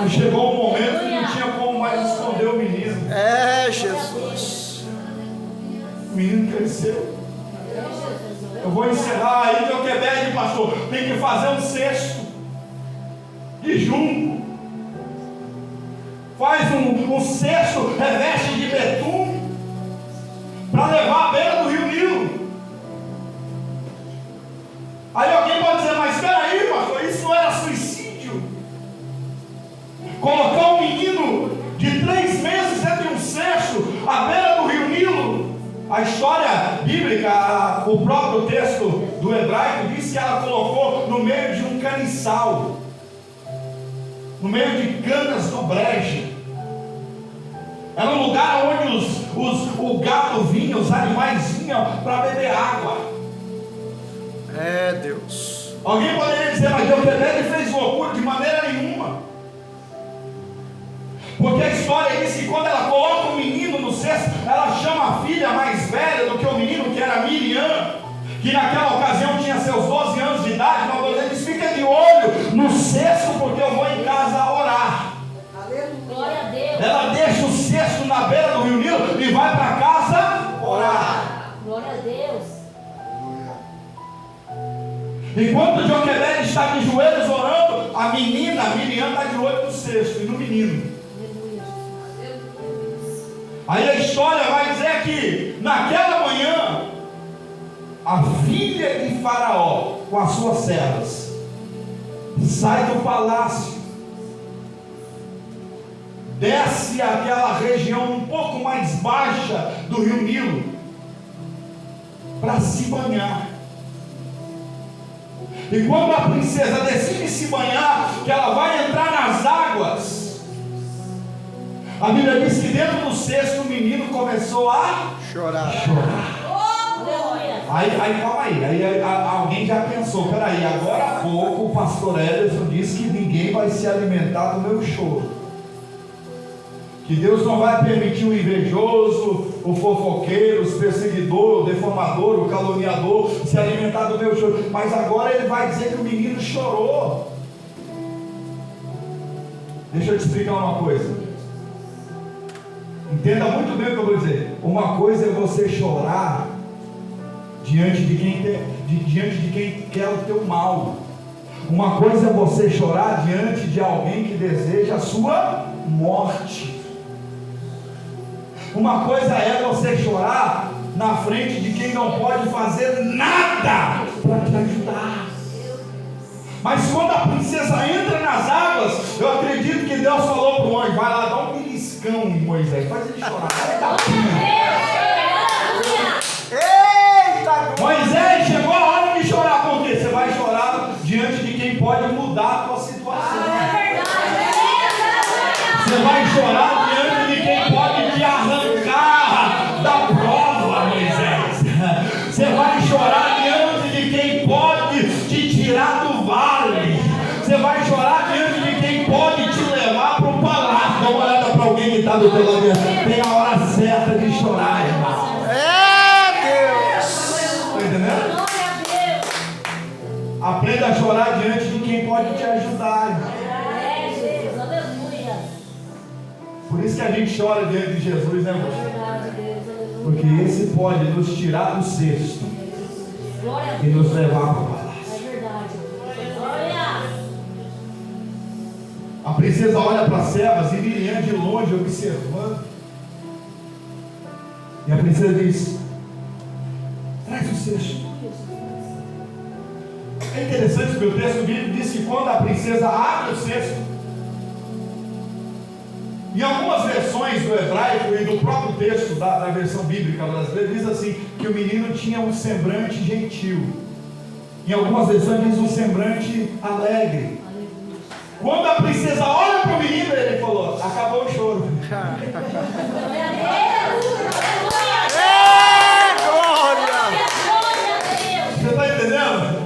Mas chegou um momento que não tinha como mais esconder o menino. É, Jesus! O menino cresceu. Eu vou encerrar aí, teu quebede, pastor. Tem que fazer um cesto de junco. Faz um cesto, reveste de betume, para levar à beira do rio Nilo. Aí alguém pode dizer: mas espera aí, pastor, isso não era suicídio? Colocar um menino de 3 meses dentro de um cesto à beira do rio Nilo. A história bíblica, o próprio texto do hebraico diz que ela colocou no meio de um caniçal, no meio de canas do brejo. Era um lugar onde o gado vinha, os animais vinham para beber água. É, Deus! Alguém poderia dizer: mas Joquebede fez loucura? De maneira nenhuma. Porque a história diz que quando ela coloca o menino no cesto, ela chama a filha mais velha do que o menino, que era Miriam, que naquela ocasião tinha seus 12 anos de idade. Mas ela diz: fica de olho no cesto, porque eu vou em casa orar. Glória a Deus. Ela deixa o cesto na beira do rio Nilo e vai para casa orar. Glória a Deus. Enquanto Joquebede está de joelhos orando, a menina, a Miriam, está de olho no cesto e no menino. Aí a história vai dizer que naquela manhã, a filha de Faraó, com as suas servas, sai do palácio, desce aquela região um pouco mais baixa do rio Nilo, para se banhar. E quando a princesa decide se banhar, que ela vai entrar nas águas, a Bíblia diz que dentro do cesto o menino começou a Chorar. Aí calma aí, alguém já pensou, peraí, agora há pouco o pastor Ederson disse que ninguém vai se alimentar do meu choro, que Deus não vai permitir o invejoso, o fofoqueiro, o perseguidor, o deformador, o caluniador se alimentar do meu choro, mas agora ele vai dizer que o menino chorou. Deixa eu te explicar uma coisa, entenda muito bem o que eu vou dizer. Uma coisa é você chorar diante de quem quer o teu mal. Uma coisa é você chorar diante de alguém que deseja a sua morte. Uma coisa é você chorar na frente de quem não pode fazer nada para te ajudar. Mas quando a princesa entra nas águas, eu acredito que Deus falou para o anjo: vai lá, dá um beliscão em Moisés, faz ele chorar. Moisés, chegou a hora de chorar. Por quê? Você vai chorar diante de quem pode mudar a tua situação. Você vai chorar diante de quem pode te arrancar da prova, Moisés. Você vai chorar diante de quem pode te tirar do vale. Você vai chorar diante de quem pode te levar para o palácio. Dá uma olhada para alguém que está do teu lado. Tem a hora certa de chorar, irmão. Aprenda a chorar diante de quem pode te ajudar. Por isso que a gente chora diante de Jesus, né, irmão? Porque esse pode nos tirar do cesto e nos levar para o palácio. A princesa olha para as servas e Miriam de longe observando. E a princesa diz: traz o cesto. É interessante que o texto bíblico diz que quando a princesa abre o cesto, em algumas versões do hebraico e do próprio texto da versão bíblica brasileira, diz assim, que o menino tinha um semblante gentil. Em algumas versões diz um semblante alegre. Quando a princesa olha para o menino, ele falou: acabou o choro. Você está entendendo?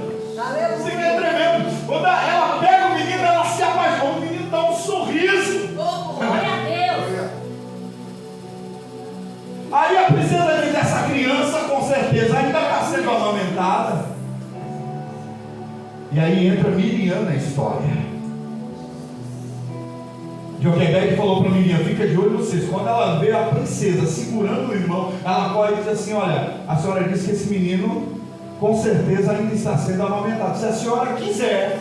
Isso aqui é tremendo. Quando ela pega o menino, ela se apaixona. O menino dá um sorriso. Aí a princesa diz: essa criança com certeza ainda está sendo amamentada. E aí entra Miriam na história. Joquebede falou para Miriam: fica de olho no cesto. Quando ela vê a princesa segurando o irmão, ela corre e diz assim: olha, a senhora disse que esse menino com certeza ainda está sendo amamentado. Se a senhora quiser,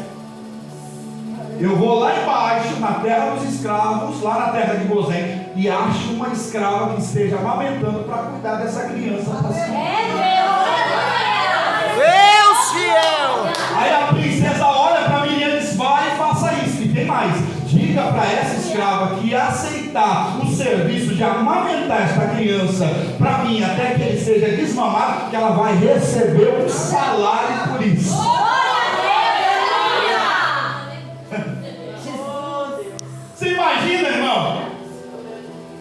eu vou lá embaixo, na terra dos escravos, lá na terra de Gozém, e acho uma escrava que esteja amamentando para cuidar dessa criança. Deus fiel! Aí a princesa olha para Miriam e diz: vai e faça isso. E tem mais: diga para essa escrava que aceitar o serviço de amamentar esta criança para mim até que ele seja desmamado, que ela vai receber um salário por isso. Você imagina, irmão?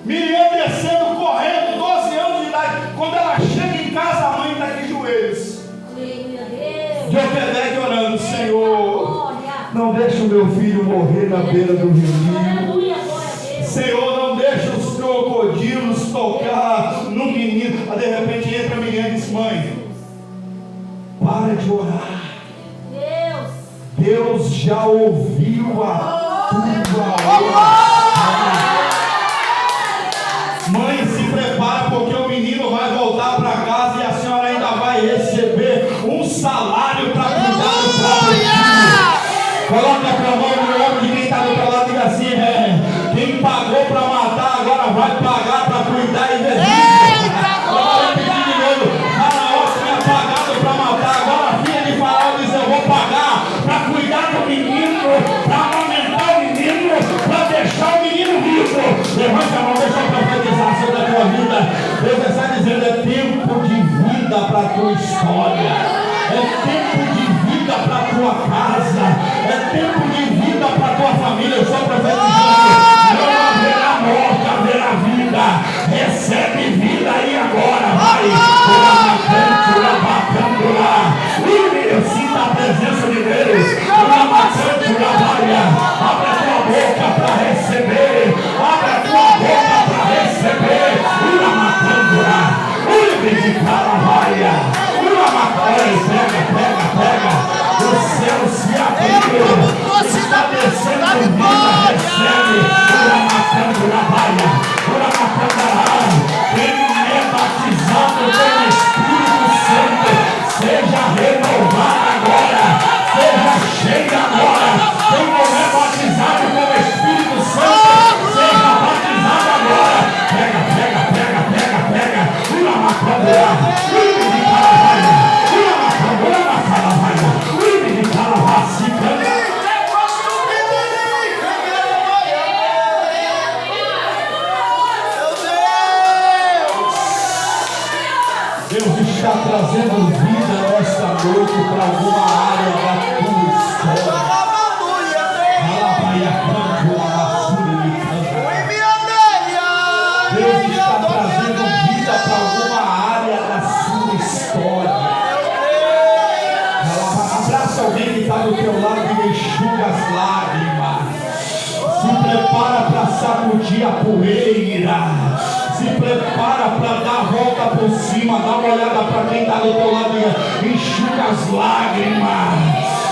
Miriam descendo, correndo, 12 anos de idade. Quando ela chega em casa, a mãe está de joelhos. Joquebede orando: Senhor, não deixe o meu filho morrer na beira do rio Nilo. Senhor, não deixe os crocodilos tocar no menino. De repente entra a menina e diz: mãe, para de orar. Deus já ouviu a tua oração. Mãe, se prepara, porque o menino vai voltar para casa e a senhora ainda vai receber um salário para cuidar do próprio filho. Coloca a tua mão no ombro de quem está do teu lado e diga assim: quem pagou para matar agora vai pagar para cuidar e ver. tua história. É tempo de vida para a tua casa. É tempo de vida para a tua família. Eu estou profetizando. Não haverá morte, haverá vida. Recebe vida aí agora. Vai. Eu sinto a presença de Deus. Abre a tua boca para receber. Abre a tua boca para receber. Pega. O céu se abriu. Está descendo vida. Recebe. Quem é batizado pelo Espírito Santo, seja renovado agora. Seja cheio agora. Quem não é batizado pelo Espírito Santo, seja batizado agora. Pega. Deus está trazendo vida nesta noite para alguma área da tua história. Deus está trazendo vida para alguma área da sua história. Abraça alguém que está do teu lado e enxuga as lágrimas. Se prepara para sacudir a poeira. Se prepara para dar a volta por cima. Dá uma olhada para quem está do teu lado e enxuga as lágrimas.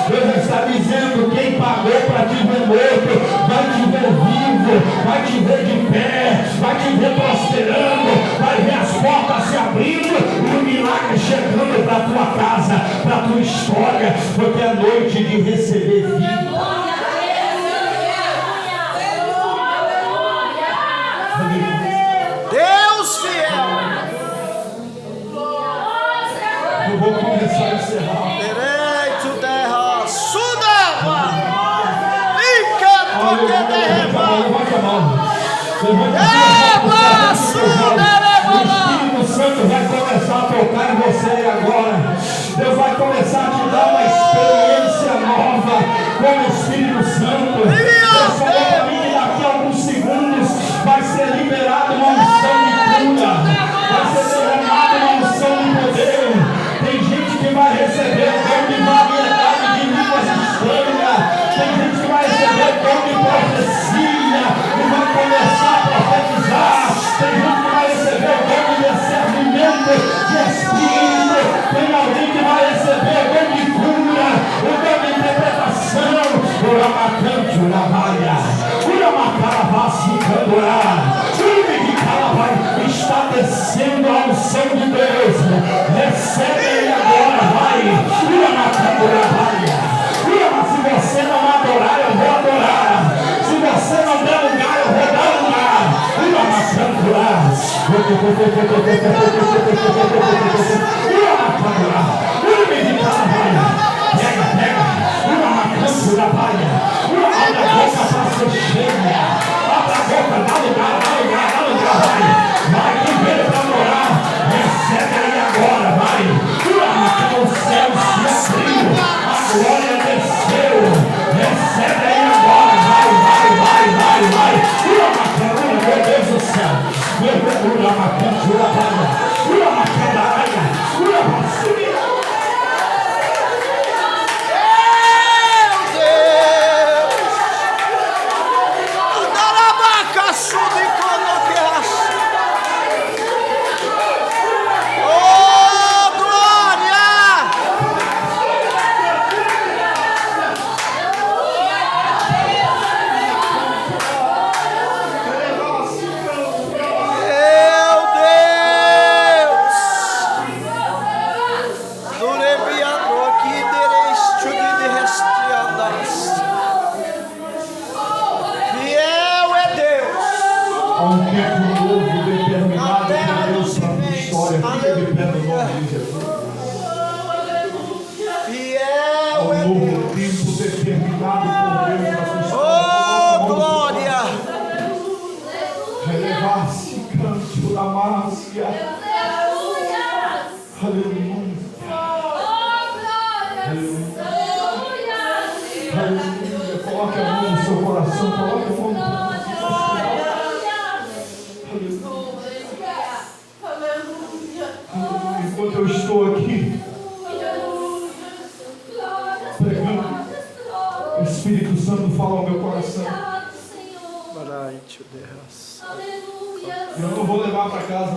Deus está dizendo: quem pagou para te ver morto, vai te ver vivo, vai te ver de pé, vai te ver prosperando, vai ver as portas se abrindo e o milagre chegando para a tua casa, para a tua história, porque é noite de receber vida. Deus fiel. Eu vou começar a encerrar. Direito terra, sudava. Fica porque derrama. Levanta a mão. O Espírito Santo vai começar a tocar em você agora. Deus vai começar a te dar uma experiência nova com o Espírito Santo. Deus falou para mim que daqui a alguns segundos vai ser liberado uma unção de cura. Vai ser derramada uma unção de poder. Tem gente que vai receber o dom de variedade de línguas estranhas. Tem gente que vai receber o dom de profecia e vai começar a profetizar. Tem gente que vai receber o dom de discernimento de espírito. Tem alguém que vai receber o dom de cura, o dom de interpretação. Aleluia. Coloque a mão no seu coração. Coloque a mão no seu coração. Enquanto eu estou aqui pregando, o Espírito Santo fala ao meu coração. Eu não vou levar para casa,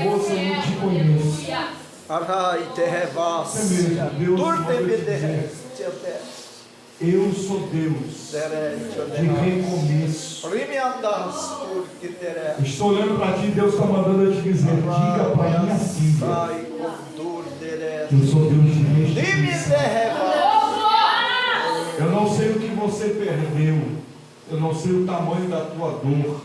moça, eu não te conheço. Eu sou Deus de recomeço. Estou olhando para ti, Deus está mandando eu te dizer, diga para minha filha, eu sou Deus de restituição. Eu não sei o que você perdeu, eu não sei o tamanho da tua dor,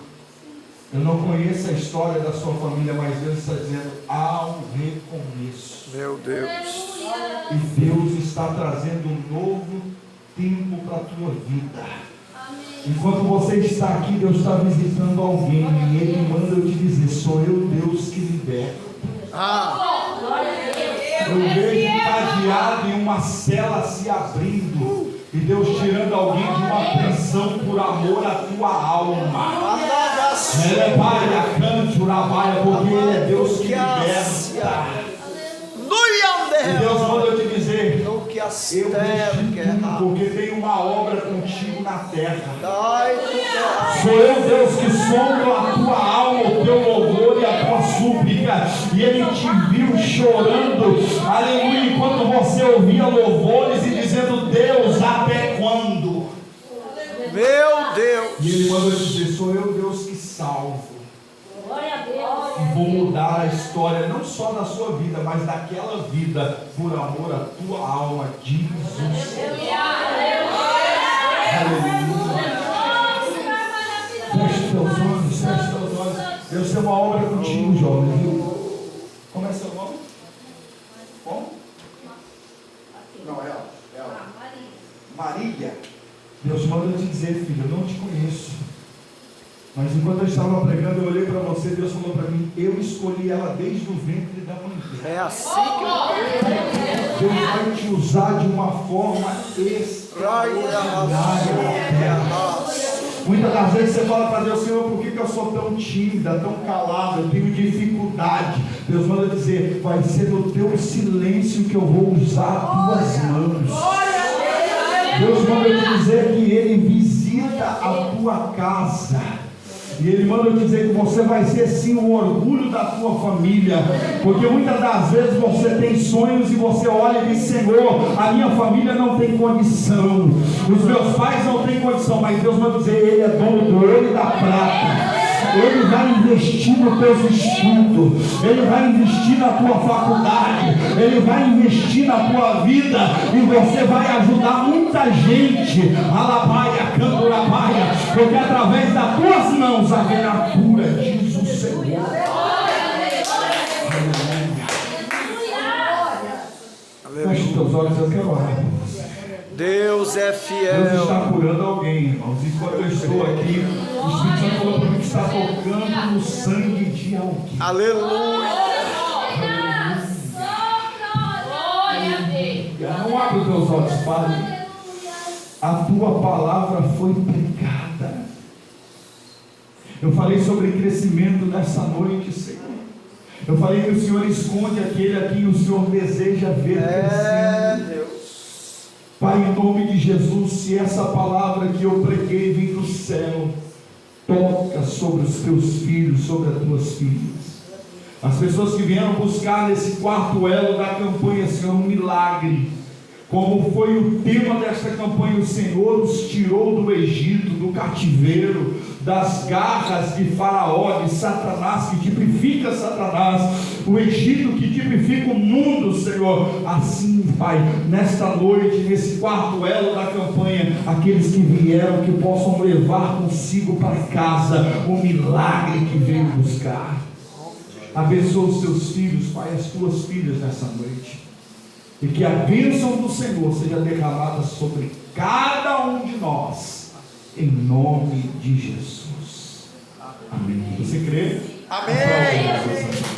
eu não conheço a história da sua família, mas Deus está dizendo, há um recomeço. Meu Deus. E Deus está trazendo um novo tempo para a tua vida. Enquanto você está aqui, Deus está visitando alguém e Ele manda eu te dizer, sou eu Deus que liberta. Eu vejo um cadeado e uma cela se abrindo e Deus tirando alguém de uma prisão por amor à tua alma. Elevaia, cante, urabaia, porque Ele é Deus que liberta. E Deus manda eu te dizer, eu restituo, porque tem uma obra contigo na terra. Sou eu, Deus, que sondo a tua alma, o teu louvor e a tua súplica. E Ele te viu chorando, aleluia, enquanto você ouvia louvores e dizendo, Deus, até quando? Meu Deus. E Ele manda eu dizer, sou eu, Deus, que salvo. E vou mudar a história não só da sua vida, mas daquela vida por amor à tua alma, diz o Senhor. Aleluia. Feche teus olhos, feche teus olhos. Deus tem uma obra contigo, jovem, viu? Como é seu nome? Como? Não, ela. Marília. Deus manda eu te dizer, filho, eu não te conheço. Mas enquanto eu estava pregando, eu olhei para você, Deus falou para mim, eu escolhi ela desde o ventre da mãe dela. É assim que Deus vai te usar de uma forma extraordinária. Muitas das vezes você fala para Deus, Senhor, por que eu sou tão tímida, tão calada, eu tenho dificuldade. Deus manda dizer, vai ser no teu silêncio que eu vou usar as tuas mãos. Deus manda te dizer que Ele visita a tua casa. E Ele manda te dizer que você vai ser sim o orgulho da tua família. Porque muitas das vezes você tem sonhos e você olha e diz, Senhor, a minha família não tem condição, os meus pais não têm condição. Mas Deus manda dizer, Ele é dono do ouro e da prata. Ele vai investir nos teus estudos, Ele vai investir na tua faculdade, Ele vai investir na tua vida, e você vai ajudar muita gente, alabaia, canturabaia, porque através das tuas mãos haverá cura, diz o Senhor. Feche teus olhos, eu quero orar. Deus é fiel. Deus está curando alguém, irmãos. Enquanto eu estou aqui, o Espírito Santo falou para mim que está tocando no sangue de alguém. Aleluia. Não abre os teus olhos, Pai. A tua palavra foi pregada. Eu falei sobre crescimento nessa noite, Senhor. Eu falei que o Senhor esconde aquele a quem o Senhor deseja ver crescendo. Deus. Pai, em nome de Jesus, se essa palavra que eu preguei vem do céu, toca sobre os teus filhos, sobre as tuas filhas. As pessoas que vieram buscar nesse quarto elo da campanha, Senhor, um milagre. Como foi o tema desta campanha, o Senhor os tirou do Egito, do cativeiro, das garras de Faraó, de Satanás, que tipifica Satanás, o Egito que tipifica o mundo, Senhor. Assim, Pai, nesta noite, nesse quarto elo da campanha, aqueles que vieram, que possam levar consigo para casa o milagre que veio buscar. Abençoa os teus filhos, Pai, as tuas filhas nessa noite. E que a bênção do Senhor seja derramada sobre cada um de nós, em nome de Jesus. Amém. Você crê? Amém.